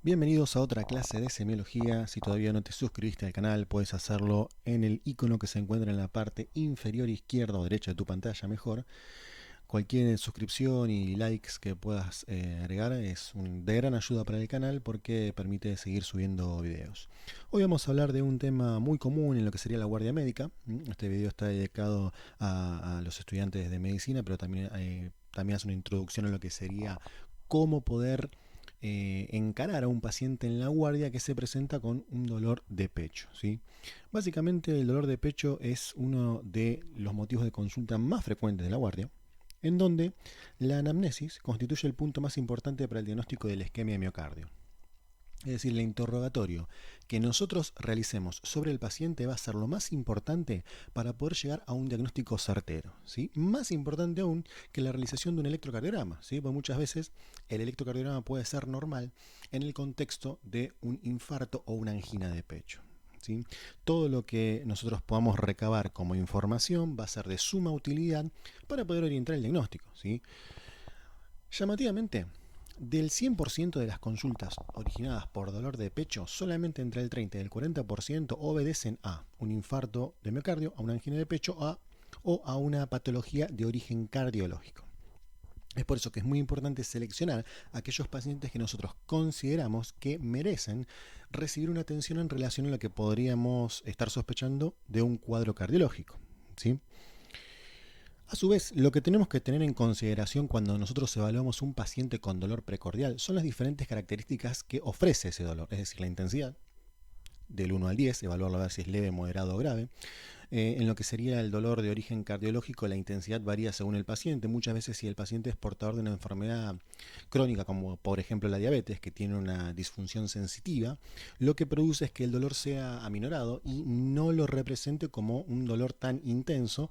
Bienvenidos a otra clase de semiología. Si todavía no te suscribiste al canal, puedes hacerlo en el icono que se encuentra en la parte inferior izquierda o derecha de tu pantalla, mejor. Cualquier suscripción y likes que puedas agregar es de gran ayuda para el canal porque permite seguir subiendo videos. Hoy vamos a hablar de un tema muy común en lo que sería la guardia médica. Este video está dedicado a los estudiantes de medicina, pero también hace una introducción a lo que sería cómo poder encarar a un paciente en la guardia que se presenta con un dolor de pecho, ¿sí? Básicamente el dolor de pecho es uno de los motivos de consulta más frecuentes de la guardia, en donde la anamnesis constituye el punto más importante para el diagnóstico de la isquemia de miocardio. Es decir, el interrogatorio que nosotros realicemos sobre el paciente va a ser lo más importante para poder llegar a un diagnóstico certero, ¿sí? Más importante aún que la realización de un electrocardiograma, ¿sí? Porque muchas veces el electrocardiograma puede ser normal en el contexto de un infarto o una angina de pecho, ¿sí? Todo lo que nosotros podamos recabar como información va a ser de suma utilidad para poder orientar el diagnóstico, ¿sí? Llamativamente, del 100% de las consultas originadas por dolor de pecho, solamente entre el 30 y el 40% obedecen a un infarto de miocardio, a una angina de pecho o a una patología de origen cardiológico. Es por eso que es muy importante seleccionar aquellos pacientes que nosotros consideramos que merecen recibir una atención en relación a lo que podríamos estar sospechando de un cuadro cardiológico, ¿sí? A su vez, lo que tenemos que tener en consideración cuando nosotros evaluamos un paciente con dolor precordial son las diferentes características que ofrece ese dolor, es decir, la intensidad, del 1 al 10, evaluarlo a ver si es leve, moderado o grave. En lo que sería el dolor de origen cardiológico, la intensidad varía según el paciente. Muchas veces si el paciente es portador de una enfermedad crónica, como por ejemplo la diabetes, que tiene una disfunción sensitiva, lo que produce es que el dolor sea aminorado y no lo represente como un dolor tan intenso,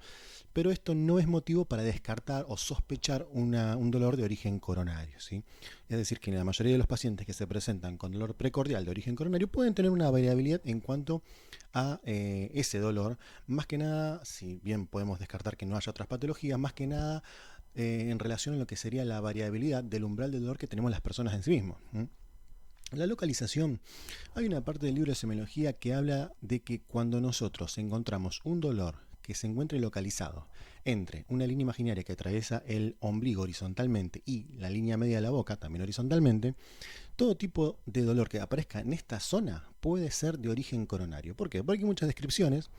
pero esto no es motivo para descartar o sospechar un dolor de origen coronario, ¿sí? Es decir, que la mayoría de los pacientes que se presentan con dolor precordial de origen coronario pueden tener una variabilidad en cuanto a ese dolor, más que nada, si bien podemos descartar que no haya otras patologías, más que nada en relación a lo que sería la variabilidad del umbral de dolor que tenemos las personas en sí mismos. La localización, hay una parte del libro de semiología que habla de que cuando nosotros encontramos un dolor que se encuentre localizado entre una línea imaginaria que atraviesa el ombligo horizontalmente y la línea media de la boca, también horizontalmente, todo tipo de dolor que aparezca en esta zona puede ser de origen coronario. ¿Por qué? Porque hay muchas descripciones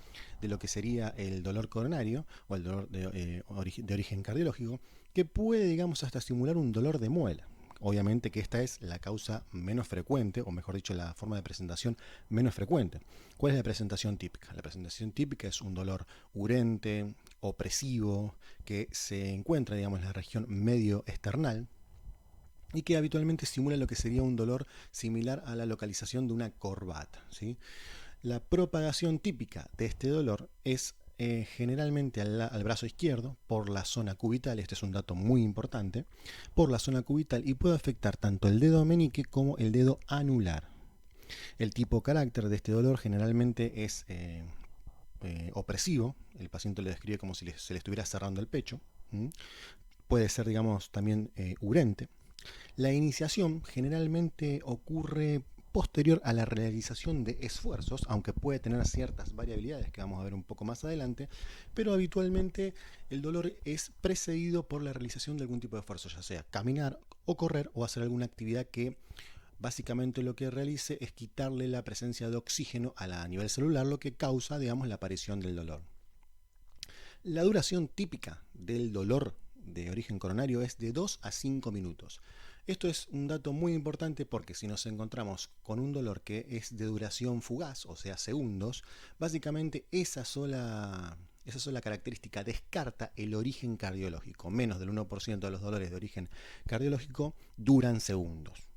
de lo que sería el dolor coronario o el dolor de origen cardiológico que puede, digamos, hasta simular un dolor de muela. Obviamente que esta es la causa menos frecuente, o mejor dicho, la forma de presentación menos frecuente. ¿Cuál es la presentación típica? La presentación típica es un dolor urente, opresivo, que se encuentra, digamos, en la región medio esternal, y que habitualmente simula lo que sería un dolor similar a la localización de una corbata, ¿sí? La propagación típica de este dolor es generalmente al brazo izquierdo por la zona cubital, este es un dato muy importante, por la zona cubital, y puede afectar tanto el dedo meñique como el dedo anular. El tipo carácter de este dolor generalmente es opresivo, el paciente lo describe como si se le estuviera cerrando el pecho. Puede ser, digamos, también urente. La iniciación generalmente ocurre posterior a la realización de esfuerzos, aunque puede tener ciertas variabilidades que vamos a ver un poco más adelante, pero habitualmente el dolor es precedido por la realización de algún tipo de esfuerzo, ya sea caminar o correr o hacer alguna actividad que básicamente lo que realice es quitarle la presencia de oxígeno a nivel celular, lo que causa, digamos, la aparición del dolor. La duración típica del dolor de origen coronario es de 2 a 5 minutos. Esto es un dato muy importante porque si nos encontramos con un dolor que es de duración fugaz, o sea, segundos, básicamente esa sola característica descarta el origen cardiológico. Menos del 1% de los dolores de origen cardiológico duran segundos.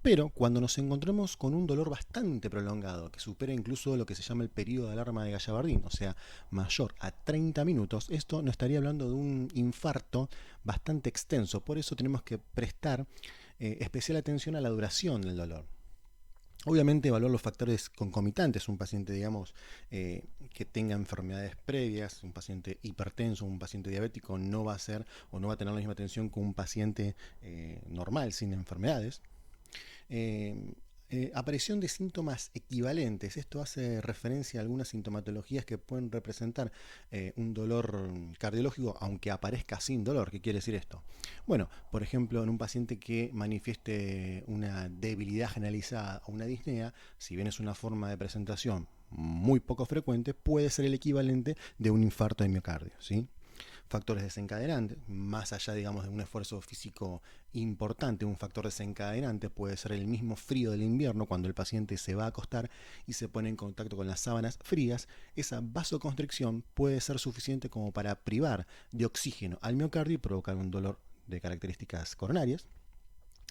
Pero cuando nos encontramos con un dolor bastante prolongado, que supera incluso lo que se llama el periodo de alarma de Gallavardín, o sea, mayor a 30 minutos, esto nos estaría hablando de un infarto bastante extenso. Por eso tenemos que prestar especial atención a la duración del dolor. Obviamente evaluar los factores concomitantes, un paciente, digamos, que tenga enfermedades previas, un paciente hipertenso, un paciente diabético, no va a ser o no va a tener la misma atención que un paciente normal, sin enfermedades. aparición de síntomas equivalentes. Esto hace referencia a algunas sintomatologías que pueden representar un dolor cardiológico, aunque aparezca sin dolor. ¿Qué quiere decir esto? Bueno, por ejemplo, en un paciente que manifieste una debilidad generalizada o una disnea, si bien es una forma de presentación muy poco frecuente, puede ser el equivalente de un infarto de miocardio, ¿sí? Factores desencadenantes, más allá, digamos, de un esfuerzo físico importante, un factor desencadenante puede ser el mismo frío del invierno, cuando el paciente se va a acostar y se pone en contacto con las sábanas frías. Esa vasoconstricción puede ser suficiente como para privar de oxígeno al miocardio y provocar un dolor de características coronarias.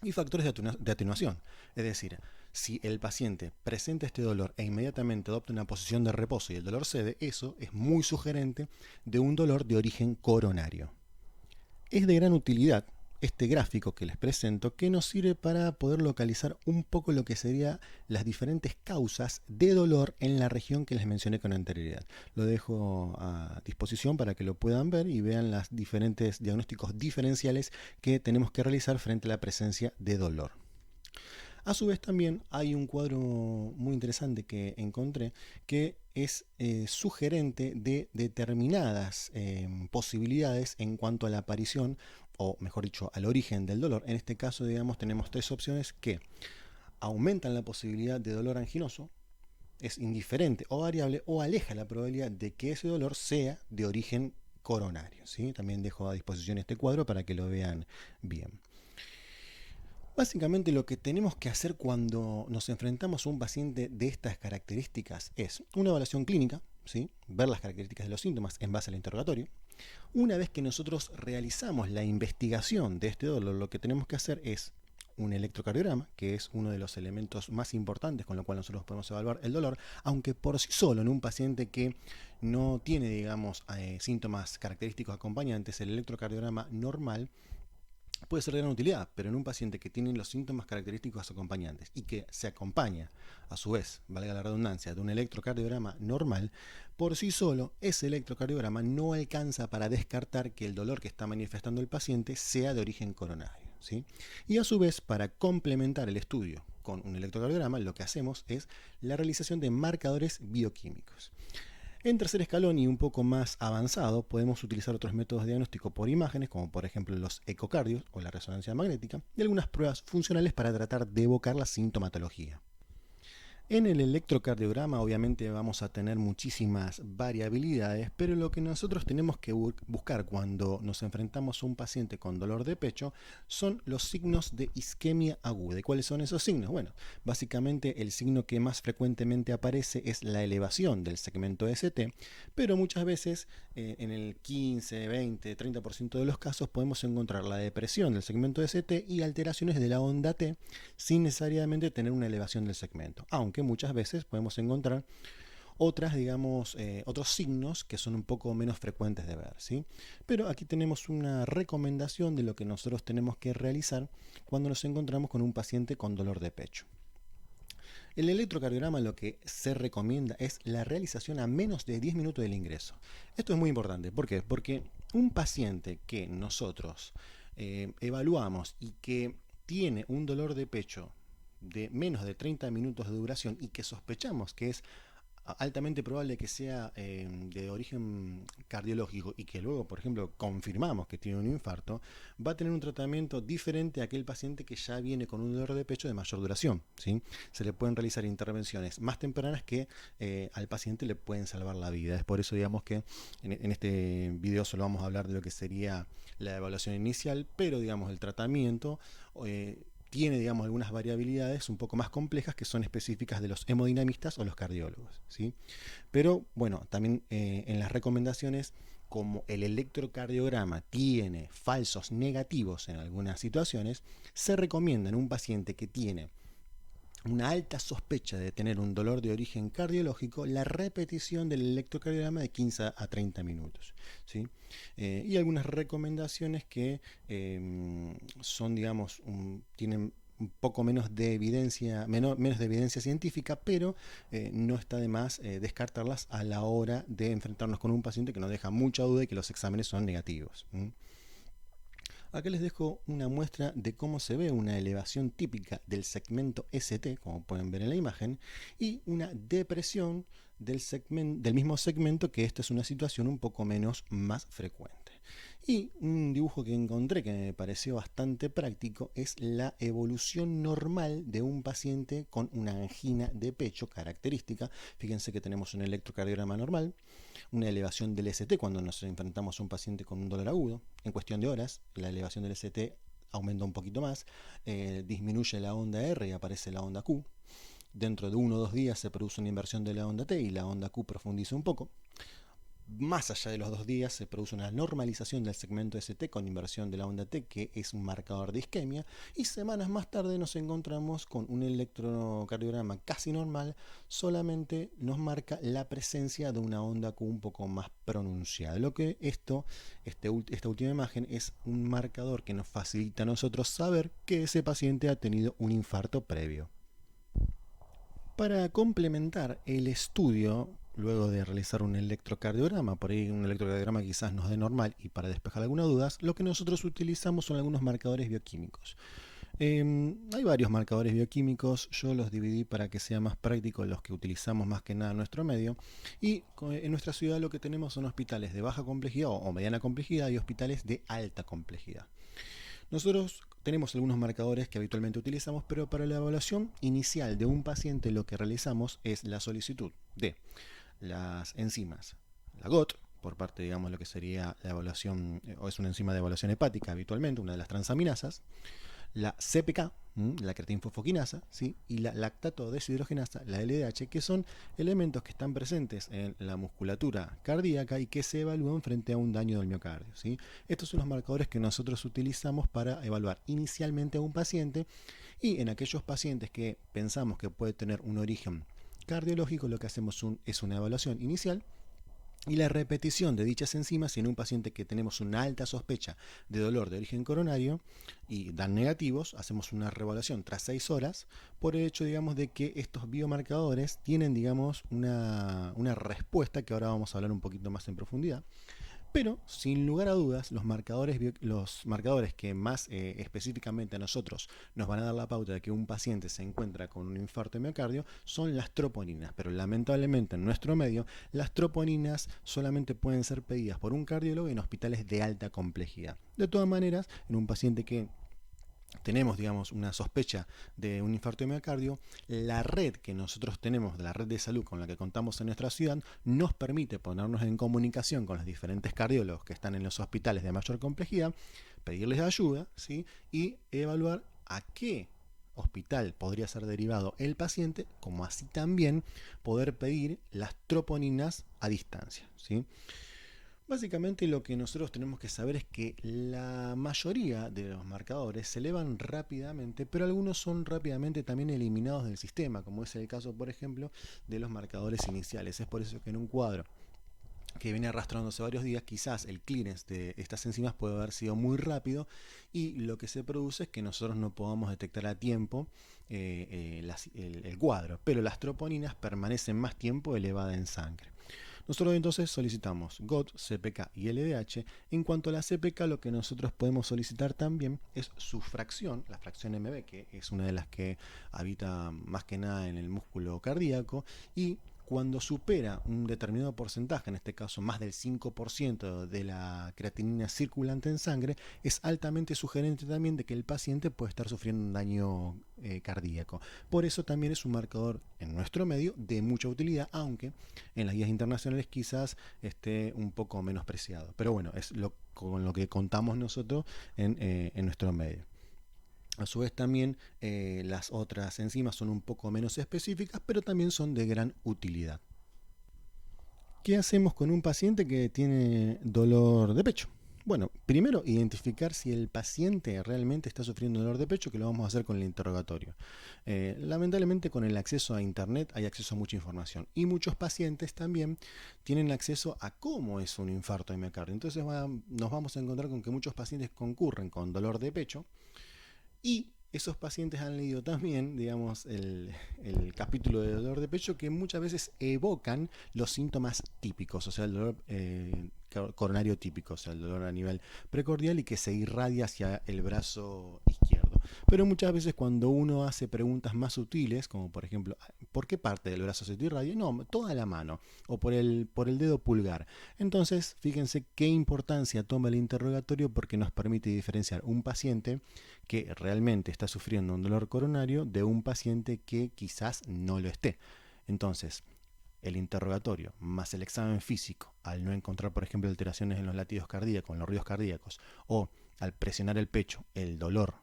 Y factores de atenuación, es decir, si el paciente presenta este dolor e inmediatamente adopta una posición de reposo y el dolor cede, eso es muy sugerente de un dolor de origen coronario. Es de gran utilidad este gráfico que les presento, que nos sirve para poder localizar un poco lo que serían las diferentes causas de dolor en la región que les mencioné con anterioridad. Lo dejo a disposición para que lo puedan ver y vean los diferentes diagnósticos diferenciales que tenemos que realizar frente a la presencia de dolor. A su vez también hay un cuadro muy interesante que encontré que es sugerente de determinadas posibilidades en cuanto a la aparición, o mejor dicho, al origen del dolor. En este caso, digamos, tenemos tres opciones que aumentan la posibilidad de dolor anginoso, es indiferente o variable, o aleja la probabilidad de que ese dolor sea de origen coronario, ¿sí? También dejo a disposición este cuadro para que lo vean bien. Básicamente lo que tenemos que hacer cuando nos enfrentamos a un paciente de estas características es una evaluación clínica, ¿sí? Ver las características de los síntomas en base al interrogatorio. Una vez que nosotros realizamos la investigación de este dolor, lo que tenemos que hacer es un electrocardiograma, que es uno de los elementos más importantes con lo cual nosotros podemos evaluar el dolor, aunque por sí solo en un paciente que no tiene, digamos, síntomas característicos acompañantes, el electrocardiograma normal puede ser de gran utilidad, pero en un paciente que tiene los síntomas característicos acompañantes y que se acompaña, a su vez, valga la redundancia, de un electrocardiograma normal, por sí solo ese electrocardiograma no alcanza para descartar que el dolor que está manifestando el paciente sea de origen coronario, ¿sí? Y a su vez, para complementar el estudio con un electrocardiograma, lo que hacemos es la realización de marcadores bioquímicos. En tercer escalón y un poco más avanzado, podemos utilizar otros métodos de diagnóstico por imágenes, como por ejemplo los ecocardios o la resonancia magnética, y algunas pruebas funcionales para tratar de evocar la sintomatología. En el electrocardiograma obviamente vamos a tener muchísimas variabilidades, pero lo que nosotros tenemos que buscar cuando nos enfrentamos a un paciente con dolor de pecho son los signos de isquemia aguda. ¿Y cuáles son esos signos? Bueno, básicamente el signo que más frecuentemente aparece es la elevación del segmento ST, pero muchas veces en el 15, 20, 30% de los casos podemos encontrar la depresión del segmento ST y alteraciones de la onda T sin necesariamente tener una elevación del segmento, aunque muchas veces podemos encontrar otras, digamos, otros signos que son un poco menos frecuentes de ver, ¿sí? Pero aquí tenemos una recomendación de lo que nosotros tenemos que realizar cuando nos encontramos con un paciente con dolor de pecho. El electrocardiograma lo que se recomienda es la realización a menos de 10 minutos del ingreso. Esto es muy importante. ¿Por qué? Porque un paciente que nosotros evaluamos y que tiene un dolor de pecho de menos de 30 minutos de duración y que sospechamos que es altamente probable que sea de origen cardiológico y que luego, por ejemplo, confirmamos que tiene un infarto, va a tener un tratamiento diferente a aquel paciente que ya viene con un dolor de pecho de mayor duración, ¿sí? Se le pueden realizar intervenciones más tempranas que al paciente le pueden salvar la vida. Es por eso, digamos, que en este video solo vamos a hablar de lo que sería la evaluación inicial, pero, digamos, el tratamiento tiene, digamos, algunas variabilidades un poco más complejas que son específicas de los hemodinamistas o los cardiólogos, ¿sí? Pero bueno, también en las recomendaciones, como el electrocardiograma tiene falsos negativos en algunas situaciones, se recomienda en un paciente que tiene una alta sospecha de tener un dolor de origen cardiológico la repetición del electrocardiograma de 15 a 30 minutos, ¿sí? Y algunas recomendaciones que son, digamos, tienen un poco menos de evidencia, menos de evidencia científica, pero no está de más descartarlas a la hora de enfrentarnos con un paciente que nos deja mucha duda y que los exámenes son negativos. Acá les dejo una muestra de cómo se ve una elevación típica del segmento ST, como pueden ver en la imagen, y una depresión del mismo segmento, que esta es una situación un poco más frecuente. Y un dibujo que encontré que me pareció bastante práctico es la evolución normal de un paciente con una angina de pecho característica. Fíjense que tenemos un electrocardiograma normal, una elevación del ST cuando nos enfrentamos a un paciente con un dolor agudo. En cuestión de horas, la elevación del ST aumenta un poquito más, disminuye la onda R y aparece la onda Q. Dentro de 1 o 2 días se produce una inversión de la onda T y la onda Q profundiza un poco. Más allá de los 2 días se produce una normalización del segmento ST con inversión de la onda T, que es un marcador de isquemia, y semanas más tarde nos encontramos con un electrocardiograma casi normal, solamente nos marca la presencia de una onda Q un poco más pronunciada. Lo que esta última imagen es un marcador que nos facilita a nosotros saber que ese paciente ha tenido un infarto previo. Para complementar el estudio, luego de realizar un electrocardiograma, por ahí un electrocardiograma quizás nos dé normal, y para despejar algunas dudas, lo que nosotros utilizamos son algunos marcadores bioquímicos. Hay varios marcadores bioquímicos, yo los dividí para que sea más práctico los que utilizamos más que nada en nuestro medio, y en nuestra ciudad lo que tenemos son hospitales de baja complejidad o mediana complejidad y hospitales de alta complejidad. Nosotros tenemos algunos marcadores que habitualmente utilizamos, pero para la evaluación inicial de un paciente lo que realizamos es la solicitud de las enzimas, la GOT, por parte, digamos, lo que sería la evaluación, o es una enzima de evaluación hepática habitualmente, una de las transaminasas, la CPK, la creatinfosfoquinasa, ¿sí? Y la lactato deshidrogenasa, la LDH, que son elementos que están presentes en la musculatura cardíaca y que se evalúan frente a un daño del miocardio, ¿sí? Estos son los marcadores que nosotros utilizamos para evaluar inicialmente a un paciente, y en aquellos pacientes que pensamos que puede tener un origen cardiológico, lo que hacemos es una evaluación inicial y la repetición de dichas enzimas en un paciente que tenemos una alta sospecha de dolor de origen coronario y dan negativos. Hacemos una reevaluación tras 6 horas por el hecho, digamos, de que estos biomarcadores tienen, digamos, una respuesta que ahora vamos a hablar un poquito más en profundidad. Pero, sin lugar a dudas, los marcadores que más específicamente a nosotros nos van a dar la pauta de que un paciente se encuentra con un infarto de miocardio son las troponinas. Pero lamentablemente en nuestro medio, las troponinas solamente pueden ser pedidas por un cardiólogo en hospitales de alta complejidad. De todas maneras, en un paciente que tenemos, digamos, una sospecha de un infarto de miocardio, la red que nosotros tenemos, de la red de salud con la que contamos en nuestra ciudad, nos permite ponernos en comunicación con los diferentes cardiólogos que están en los hospitales de mayor complejidad, pedirles ayuda, ¿sí? Y evaluar a qué hospital podría ser derivado el paciente, como así también poder pedir las troponinas a distancia, ¿sí? Básicamente lo que nosotros tenemos que saber es que la mayoría de los marcadores se elevan rápidamente, pero algunos son rápidamente también eliminados del sistema, como es el caso, por ejemplo, de los marcadores iniciales. Es por eso que en un cuadro que viene arrastrándose varios días, quizás el clearance de estas enzimas puede haber sido muy rápido, y lo que se produce es que nosotros no podamos detectar a tiempo el cuadro, pero las troponinas permanecen más tiempo elevadas en sangre. Nosotros entonces solicitamos GOT, CPK y LDH. En cuanto a la CPK, lo que nosotros podemos solicitar también es su fracción, la fracción MB, que es una de las que habita más que nada en el músculo cardíaco, y cuando supera un determinado porcentaje, en este caso más del 5% de la creatinina circulante en sangre, es altamente sugerente también de que el paciente puede estar sufriendo un daño cardíaco. Por eso también es un marcador en nuestro medio de mucha utilidad, aunque en las guías internacionales quizás esté un poco menospreciado. Pero bueno, es con lo que contamos nosotros en nuestro medio. A su vez también las otras enzimas son un poco menos específicas, pero también son de gran utilidad. ¿Qué hacemos con un paciente que tiene dolor de pecho? Bueno, primero identificar si el paciente realmente está sufriendo dolor de pecho, que lo vamos a hacer con el interrogatorio. Lamentablemente con el acceso a internet hay acceso a mucha información, y muchos pacientes también tienen acceso a cómo es un infarto de miocardio. Entonces nos vamos a encontrar con que muchos pacientes concurren con dolor de pecho, y esos pacientes han leído también, digamos, el capítulo de dolor de pecho, que muchas veces evocan los síntomas típicos, o sea, el dolor coronario típico, o sea, el dolor a nivel precordial y que se irradia hacia el brazo izquierdo. Pero muchas veces cuando uno hace preguntas más sutiles, como por ejemplo, ¿por qué parte del brazo se te irradia? No, toda la mano, o por el dedo pulgar. Entonces, fíjense qué importancia toma el interrogatorio, porque nos permite diferenciar un paciente que realmente está sufriendo un dolor coronario de un paciente que quizás no lo esté. Entonces, el interrogatorio más el examen físico, al no encontrar, por ejemplo, alteraciones en los latidos cardíacos, en los ruidos cardíacos, o al presionar el pecho, el dolor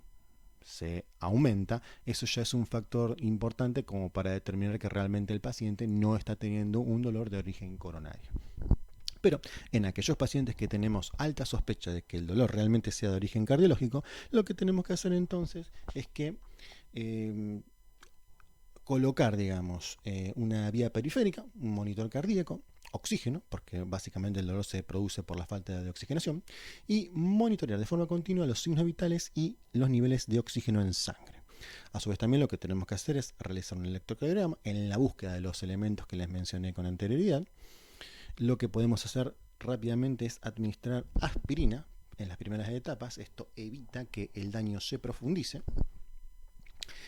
se aumenta, eso ya es un factor importante como para determinar que realmente el paciente no está teniendo un dolor de origen coronario. Pero en aquellos pacientes que tenemos alta sospecha de que el dolor realmente sea de origen cardiológico, lo que tenemos que hacer entonces es que colocar, digamos, una vía periférica, un monitor cardíaco, oxígeno, porque básicamente el dolor se produce por la falta de oxigenación, y monitorear de forma continua los signos vitales y los niveles de oxígeno en sangre. A su vez también lo que tenemos que hacer es realizar un electrocardiograma en la búsqueda de los elementos que les mencioné con anterioridad. Lo que podemos hacer rápidamente es administrar aspirina en las primeras etapas. Esto evita que el daño se profundice.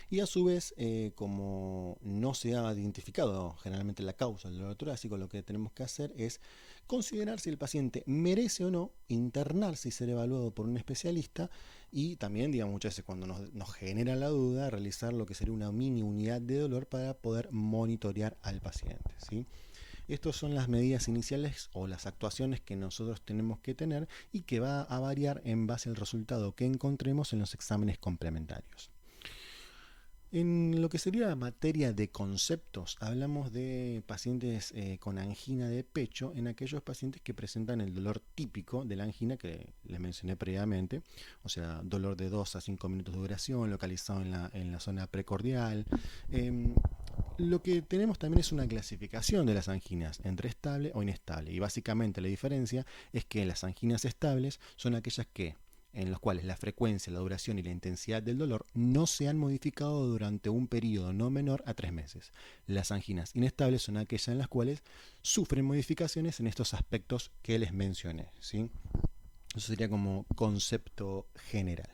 Y a su vez, como no se ha identificado generalmente la causa del dolor torácico, lo que tenemos que hacer es considerar si el paciente merece o no internarse y ser evaluado por un especialista, y también, digamos, muchas veces cuando nos genera la duda, realizar lo que sería una mini unidad de dolor para poder monitorear al paciente, ¿sí? Estas son las medidas iniciales o las actuaciones que nosotros tenemos que tener y que va a variar en base al resultado que encontremos en los exámenes complementarios. En lo que sería la materia de conceptos, hablamos de pacientes con angina de pecho, en aquellos pacientes que presentan el dolor típico de la angina que les mencioné previamente, o sea, dolor de 2 a 5 minutos de duración, localizado en la zona precordial. Lo que tenemos también es una clasificación de las anginas entre estable o inestable, y básicamente la diferencia es que las anginas estables son aquellas en los cuales la frecuencia, la duración y la intensidad del dolor no se han modificado durante un periodo no menor a 3 meses. Las anginas inestables son aquellas en las cuales sufren modificaciones en estos aspectos que les mencioné, ¿sí? Eso sería como concepto general.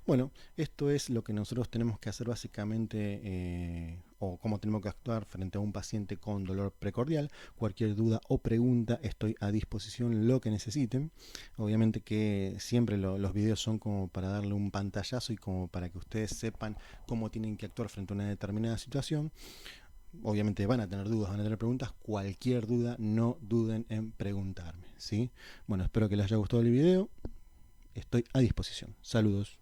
Bueno, esto es lo que nosotros tenemos que hacer básicamente, o cómo tenemos que actuar frente a un paciente con dolor precordial. Cualquier duda o pregunta, estoy a disposición, lo que necesiten. Obviamente que siempre los videos son como para darle un pantallazo y como para que ustedes sepan cómo tienen que actuar frente a una determinada situación. Obviamente van a tener dudas, van a tener preguntas. Cualquier duda, no duden en preguntarme, ¿sí? Bueno, espero que les haya gustado el video. Estoy a disposición. Saludos.